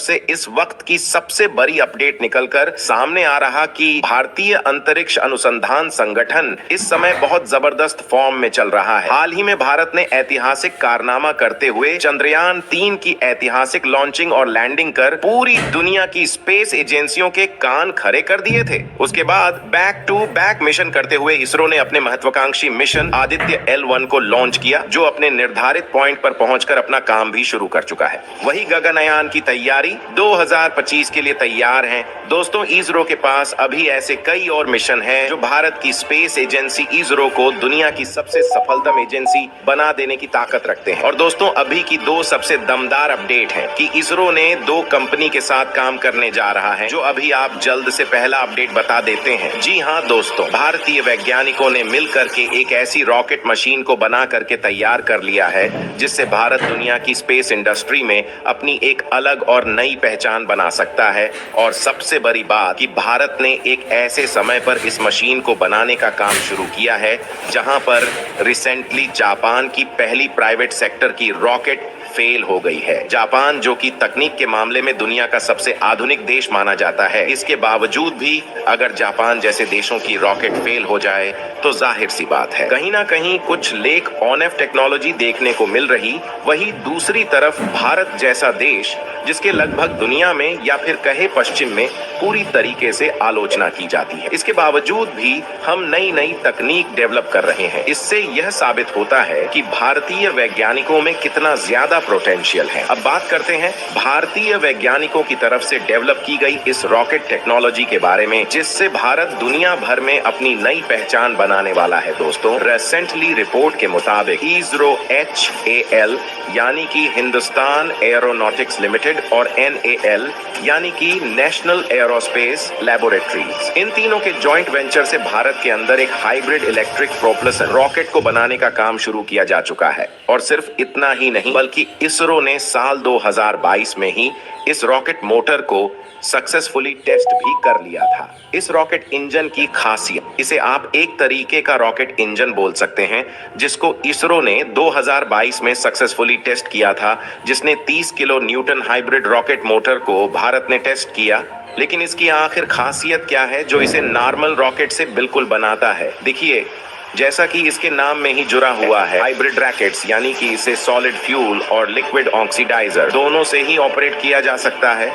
से इस वक्त की सबसे बड़ी अपडेट निकलकर सामने आ रहा कि भारतीय अंतरिक्ष अनुसंधान संगठन इस समय बहुत जबरदस्त फॉर्म में चल रहा है। हाल ही में भारत ने ऐतिहासिक कारनामा करते हुए चंद्रयान 3 की ऐतिहासिक लॉन्चिंग और लैंडिंग कर पूरी दुनिया की स्पेस एजेंसियों के कान खड़े कर दिए थे। उसके बाद बैक टू बैक मिशन करते हुए इसरो ने अपने महत्वाकांक्षी मिशन आदित्य L1 को लॉन्च किया, जो अपने निर्धारित पॉइंट पर पहुंचकर अपना काम भी शुरू कर चुका है। वही गगनयान की तैयारी 2025 के लिए तैयार है। दोस्तों, इसरो के पास अभी ऐसे कई और मिशन हैं जो भारत की स्पेस एजेंसी इसरो को दुनिया की सबसे सफलतम एजेंसी बना देने की ताकत रखते हैं। और दोस्तों, अभी की दो सबसे दमदार अपडेट है कि इसरो ने दो कंपनी के साथ काम करने जा रहा है, जो अभी आप जल्द से पहला अपडेट बता देते हैं। जी हाँ दोस्तों, भारतीय वैज्ञानिकों ने मिलकर के एक ऐसी रॉकेट मशीन को बना करके तैयार कर लिया है जिससे भारत दुनिया की स्पेस इंडस्ट्री में अपनी एक अलग और नई पहचान बना सकता है। और सबसे बड़ी बात कि भारत ने एक ऐसे समय पर इस मशीन को बनाने का काम शुरू किया है जहां पर रिसेंटली जापान की पहली प्राइवेट सेक्टर की रॉकेट फेल हो गई है। जापान, जो कि तकनीक के मामले में दुनिया का सबसे आधुनिक देश माना जाता है, इसके बावजूद भी अगर जापान जैसे देशों की रॉकेट फेल हो जाए तो जाहिर सी बात है कहीं ना कहीं कुछ लेक ऑन एफ टेक्नोलॉजी देखने को मिल रही। वही दूसरी तरफ भारत जैसा देश, जिसके लगभग दुनिया में या फिर कहे पश्चिम में पूरी तरीके से आलोचना की जाती है, इसके बावजूद भी हम नई नई तकनीक डेवलप कर रहे हैं। इससे यह साबित होता है कि भारतीय वैज्ञानिकों में कितना ज्यादा पोटेंशियल है। अब बात करते हैं भारतीय वैज्ञानिकों की तरफ से डेवलप की गई इस रॉकेट टेक्नोलॉजी के बारे में, जिससे भारत दुनिया भर में अपनी नई पहचान बनाने वाला है। दोस्तों, रिसेंटली रिपोर्ट के मुताबिक इसरो HAL यानी कि हिंदुस्तान एरोनॉटिक्स लिमिटेड और NAL यानी कि नेशनल एरोस्पेस लैबोरेटरीज, इन तीनों के जॉइंट वेंचर से भारत के अंदर एक हाइब्रिड इलेक्ट्रिक प्रोपल्सन रॉकेट को बनाने का काम शुरू किया जा चुका है। और सिर्फ इतना ही नहीं, बल्कि इसरो ने साल 2022 में ही इस रॉकेट मोटर को सक्सेसफुली टेस्ट भी कर लिया था। इस रॉकेट इंजन की खासियत, इसे आप एक तरीके का रॉकेट इंजन बोल सकते हैं, जिसको इसरो ने 2022 में सक्सेसफुली टेस्ट किया था, जिसने 30 kilo Newton hybrid rocket motor को भारत ने टेस्ट किया। लेकिन इसकी आखिर खासियत क्या है जो इसे नॉर्मल रॉकेट से बिल्कुल बनाता है? देखिए, जैसा कि इसके नाम में ही जुड़ा हुआ है, हाइब्रिड रॉकेट्स, यानी कि इसे सॉलिड फ्यूल और लिक्विड ऑक्सीडाइजर दोनों से ही ऑपरेट किया जा सकता है,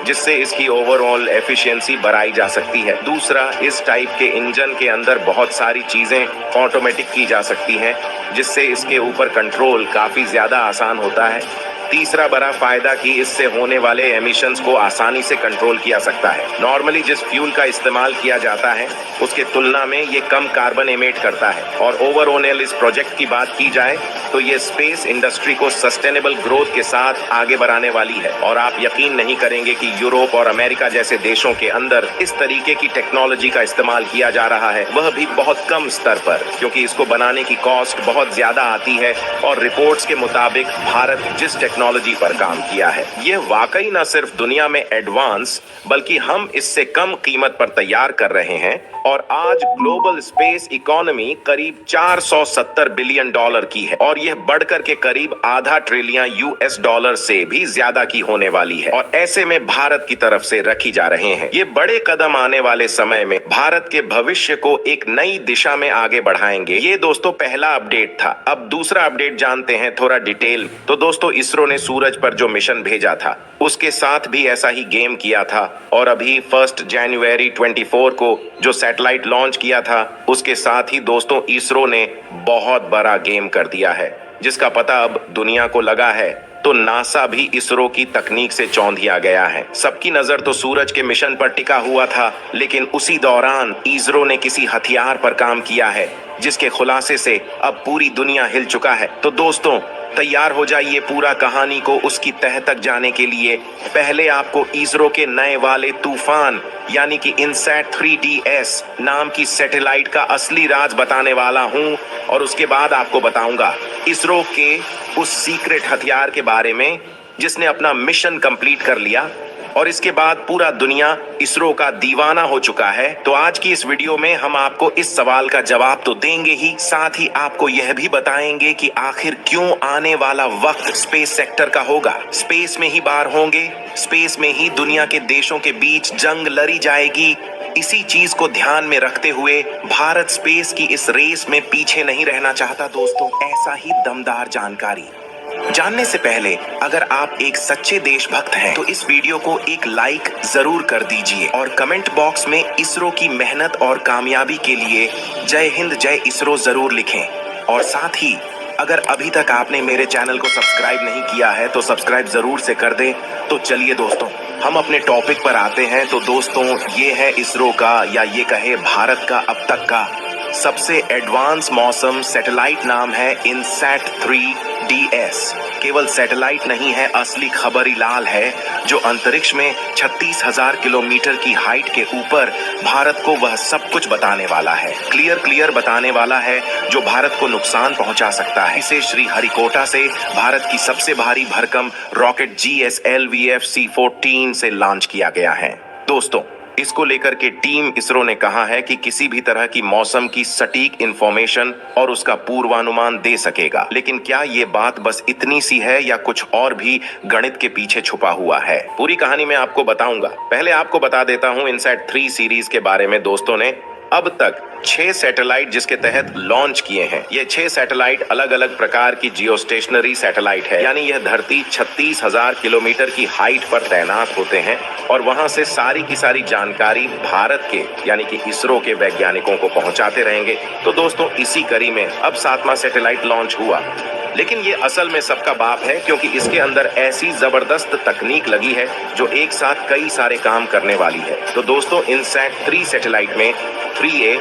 जिससे इसकी ओवरऑल एफिशिएंसी बढ़ाई जा सकती है। दूसरा, इस टाइप के इंजन के अंदर बहुत सारी चीजें ऑटोमेटिक की जा सकती हैं, जिससे इसके ऊपर कंट्रोल काफी ज्यादा आसान होता है। तीसरा बड़ा फायदा कि इससे होने वाले एमिशंस को आसानी से कंट्रोल किया सकता है। नॉर्मली जिस फ्यूल का इस्तेमाल किया जाता है उसके तुलना में ये कम कार्बन एमिट करता है। और ओवरऑल इस प्रोजेक्ट की बात की जाए तो ये स्पेस इंडस्ट्री को सस्टेनेबल ग्रोथ के साथ आगे बढ़ाने वाली है। और आप यकीन नहीं करेंगे कि यूरोप और अमेरिका जैसे देशों के अंदर इस तरीके की टेक्नोलॉजी का इस्तेमाल किया जा रहा है, वह भी बहुत कम स्तर पर, क्योंकि इसको बनाने की कॉस्ट बहुत ज्यादा आती है। और रिपोर्ट्स के मुताबिक भारत जिस टेक्नोलॉजी पर काम किया है, यह वाकई न सिर्फ दुनिया में एडवांस, बल्कि हम इससे कम कीमत पर तैयार कर रहे हैं। और आज ग्लोबल स्पेस इकोनॉमी करीब $470 बिलियन की है, और यह बढ़कर के करीब आधा ट्रिलियन US से भी ज्यादा की होने वाली है। और ऐसे में भारत की तरफ से रखी जा रहे हैं ये बड़े कदम आने वाले समय में भारत के भविष्य को एक नई दिशा में आगे बढ़ाएंगे। ये दोस्तों पहला अपडेट था। अब दूसरा अपडेट जानते हैं थोड़ा डिटेल। तो दोस्तों, इसरो ने सूरज पर जो मिशन भेजा था उसके साथ भी ऐसा ही गेम किया था। और अभी 1 जनवरी 2024 को जो सैटेलाइट लॉन्च किया था, उसके साथ ही दोस्तों इसरो ने बहुत बड़ा गेम कर दिया है, जिसका पता अब दुनिया को लगा है। तो नासा भी इसरो की तकनीक से चौंधिया गया है। सबकी नजर तो सूरज के मिशन पर टिका हुआ था, लेकिन उसी दौरान इसरो ने किसी हथियार पर काम किया है, जिसके खुलासे से अब पूरी दुनिया हिल चुका है। तो दोस्तों, तैयार हो जाइए पूरा कहानी को उसकी तह तक जाने के लिए। पहले आपको इसरो के नए वाले तूफान यानी कि इनसैट 3DS नाम की सैटेलाइट का असली राज बताने वाला हूं, और उसके बाद आपको बताऊंगा इसरो के उस सीक्रेट हथियार के बारे में जिसने अपना मिशन कंप्लीट कर लिया, और इसके बाद पूरा दुनिया इसरो का दीवाना हो चुका है। तो आज की इस वीडियो में हम आपको इस सवाल का जवाब तो देंगे ही, साथ ही आपको यह भी बताएंगे कि आखिर क्यों आने वाला वक्त स्पेस सेक्टर का होगा। स्पेस में ही बार होंगे, स्पेस में ही दुनिया के देशों के बीच जंग लड़ी जाएगी। इसी चीज को ध्यान में रखते हुए भारत स्पेस की इस रेस में पीछे नहीं रहना चाहता दोस्तों। ऐसा ही दमदार जानकारी जानने से पहले अगर आप एक सच्चे देशभक्त हैं तो इस वीडियो को एक लाइक जरूर कर दीजिए और कमेंट बॉक्स में इसरो की मेहनत और कामयाबी के लिए जय हिंद जय इसरो जरूर लिखें। और साथ ही अगर अभी तक आपने मेरे चैनल को सब्सक्राइब नहीं किया है तो सब्सक्राइब जरूर से कर दें। तो चलिए दोस्तों हम अपने टॉपिक पर आते हैं। तो दोस्तों ये है इसरो का या ये कहे भारत का अब तक का सबसे एडवांस मौसम सैटेलाइट। नाम है इनसैट 3DS। केवल सैटेलाइट नहीं है, असली खबरी लाल है जो अंतरिक्ष में 36,000 किलोमीटर की हाइट के ऊपर भारत को वह सब कुछ बताने वाला है। क्लियर बताने वाला है जो भारत को नुकसान पहुंचा सकता है। इसे श्रीहरिकोटा से भारत की सबसे भारी भरकम रॉकेट GSLV-F C-14 से लॉन्च किया गया है। दोस्तों इसको लेकर के टीम इसरो ने कहा है कि किसी भी तरह की मौसम की सटीक इंफॉर्मेशन और उसका पूर्वानुमान दे सकेगा। लेकिन क्या ये बात बस इतनी सी है या कुछ और भी गणित के पीछे छुपा हुआ है? पूरी कहानी मैं आपको बताऊंगा। पहले आपको बता देता हूं इनसैट 3 सीरीज के बारे में। दोस्तों ने अब तक 6 सैटेलाइट जिसके तहत लॉन्च किए हैं। ये 6 सैटेलाइट अलग अलग प्रकार की जियोस्टेशनरी सैटेलाइट है, यानी यह धरती 36,000 किलोमीटर की हाइट पर तैनात होते हैं और वहां से सारी की सारी जानकारी भारत के यानी कि इसरो के वैज्ञानिकों को पहुंचाते रहेंगे। तो दोस्तों इसी कड़ी में अब 7वां सैटेलाइट लॉन्च हुआ। लेकिन ये असल में सबका बाप है क्योंकि इसके अंदर ऐसी जबरदस्त तकनीक लगी है जो एक साथ कई सारे काम करने वाली है। तो दोस्तों इनसैट 3 सैटेलाइट में 3A,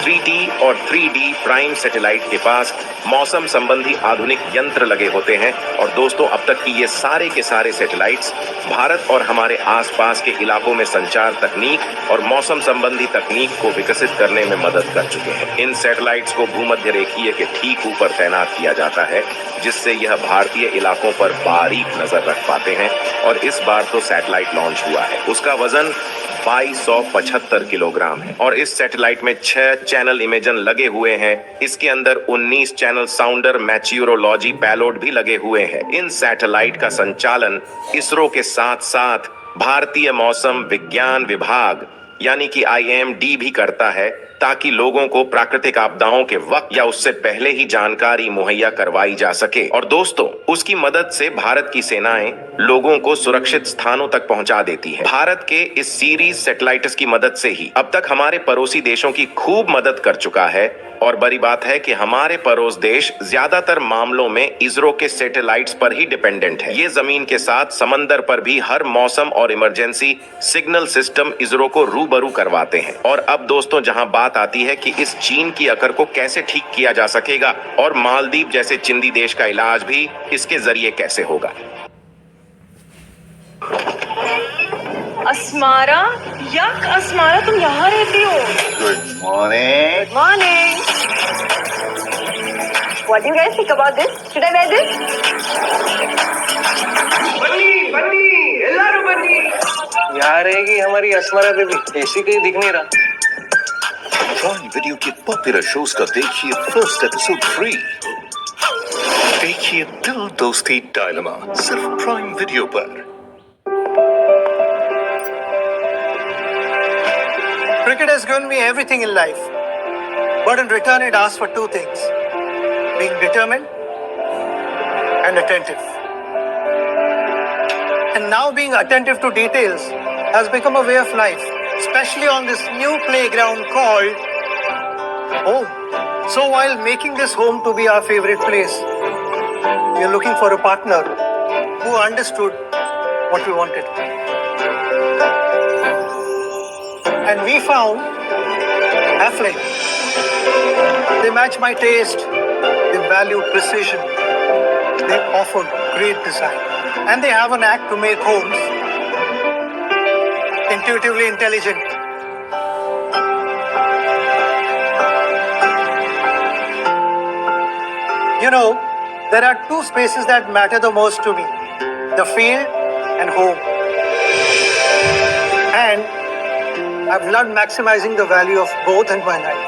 3T और 3D प्राइम सैटेलाइट के पास मौसम संबंधी आधुनिक यंत्र लगे होते हैं। और दोस्तों अब तक की ये सारे के सारे सैटेलाइट्स भारत और हमारे आसपास के इलाकों में संचार तकनीक और मौसम संबंधी तकनीक को विकसित करने में मदद कर चुके हैं। इन सैटेलाइट्स को भूमध्य रेखीय के ठीक ऊपर तैनात किया जाता है जिससे यह भारतीय इलाकों पर बारीक नजर रख पाते हैं। और इस बार तो सैटेलाइट लॉन्च हुआ है, उसका वजन 2275 किलोग्राम है और इस सैटेलाइट में 6 चैनल इमेजन लगे हुए हैं। इसके अंदर 19 चैनल साउंडर मैच्योरोलॉजी पैलोड भी लगे हुए हैं। इन सैटेलाइट का संचालन इसरो के साथ साथ भारतीय मौसम विज्ञान विभाग यानी कि IMD भी करता है ताकि लोगों को प्राकृतिक आपदाओं के वक्त या उससे पहले ही जानकारी मुहैया करवाई जा सके। और दोस्तों उसकी मदद से भारत की सेनाएं लोगों को सुरक्षित स्थानों तक पहुंचा देती है। भारत के इस सीरीज सैटेलाइट्स की मदद से ही अब तक हमारे पड़ोसी देशों की खूब मदद कर चुका है। और बड़ी बात है कि हमारे पड़ोस देश ज्यादातर मामलों में इसरो के सैटेलाइट्स पर ही डिपेंडेंट है। ये जमीन के साथ समंदर पर भी हर मौसम और इमरजेंसी सिग्नल सिस्टम इसरो को रूबरू करवाते हैं। और अब दोस्तों जहां बात आती है कि इस चीन की अकड़ को कैसे ठीक किया जा सकेगा और मालदीव जैसे चिंदी देश का इलाज भी इसके जरिए कैसे होगा। अस्मारा, यक अस्मारा तुम यहाँ रहती हो? Good morning. Good morning. What do you guys think about this? Should I wear this? बन्नी ಎಲ್ಲರೂ बन्नी यहाँ रहेगी हमारी अस्मारा बेबी। ऐसी कहीं दिख नहीं रहा। प्राइम वीडियो के पॉपुलर शोज का देखिए फर्स्ट एपिसोड फ्री। देखिए दिल दोस्ती डायलेमा सिर्फ प्राइम वीडियो पर। Cricket has given me everything in life, but in return it asks for 2 things: being determined and attentive. And now being attentive to details has become a way of life, especially on this new playground called home. So while making this home to be our favorite place, we are looking for a partner who understood what we wanted. And we found Afflame. They match my taste, they value precision, they offer great design, and they have a knack to make homes intuitively intelligent. You know, there are 2 spaces that matter the most to me: the field and home. I've learned maximizing the value of both in my life.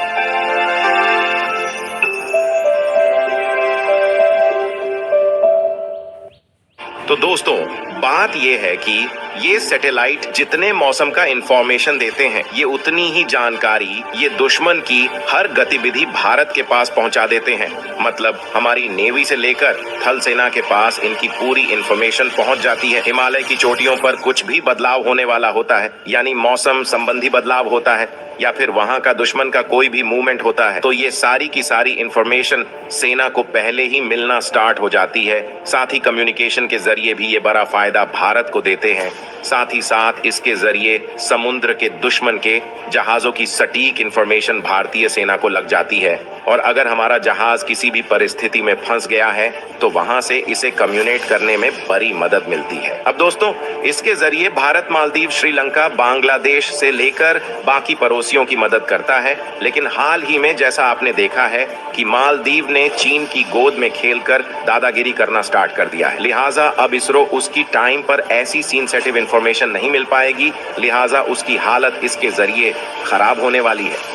तो दोस्तों, बात ये है कि ये satellite जितने मौसम का इंफॉर्मेशन देते हैं, ये उतनी ही जानकारी ये दुश्मन की हर गतिविधि भारत के पास पहुंचा देते हैं। मतलब हमारी नेवी से लेकर थल सेना के पास इनकी पूरी इंफॉर्मेशन पहुंच जाती है। हिमालय की चोटियों पर कुछ भी बदलाव होने वाला होता है, यानी मौसम संबंधी बदलाव होता है, या फिर वहां का दुश्मन का कोई भी मूवमेंट होता है, तो ये सारी की सारी इंफॉर्मेशन सेना को पहले ही मिलना स्टार्ट हो जाती है। साथ ही कम्युनिकेशन के जरिए भी ये बड़ा फायदा भारत को देते हैं। साथ ही साथ इसके जरिए समुद्र के दुश्मन के जहाजों की सटीक इंफॉर्मेशन भारतीय सेना को लग जाती है, और अगर हमारा जहाज किसी भी परिस्थिति में फंस गया है तो वहां से इसे कम्युनिकेट करने में बड़ी मदद मिलती है। अब दोस्तों, इसके जरिए भारत मालदीव, श्रीलंका, बांग्लादेश से लेकर बाकी पड़ोसियों की मदद करता है। लेकिन हाल ही में जैसा आपने देखा है कि मालदीव ने चीन की गोद में खेलकर दादागिरी करना स्टार्ट कर दिया है। लिहाजा अब इसरो उसकी टाइम पर ऐसी सेंसिटिव इंफॉर्मेशन नहीं मिल पाएगी, लिहाजा उसकी हालत इसके जरिए खराब होने वाली है।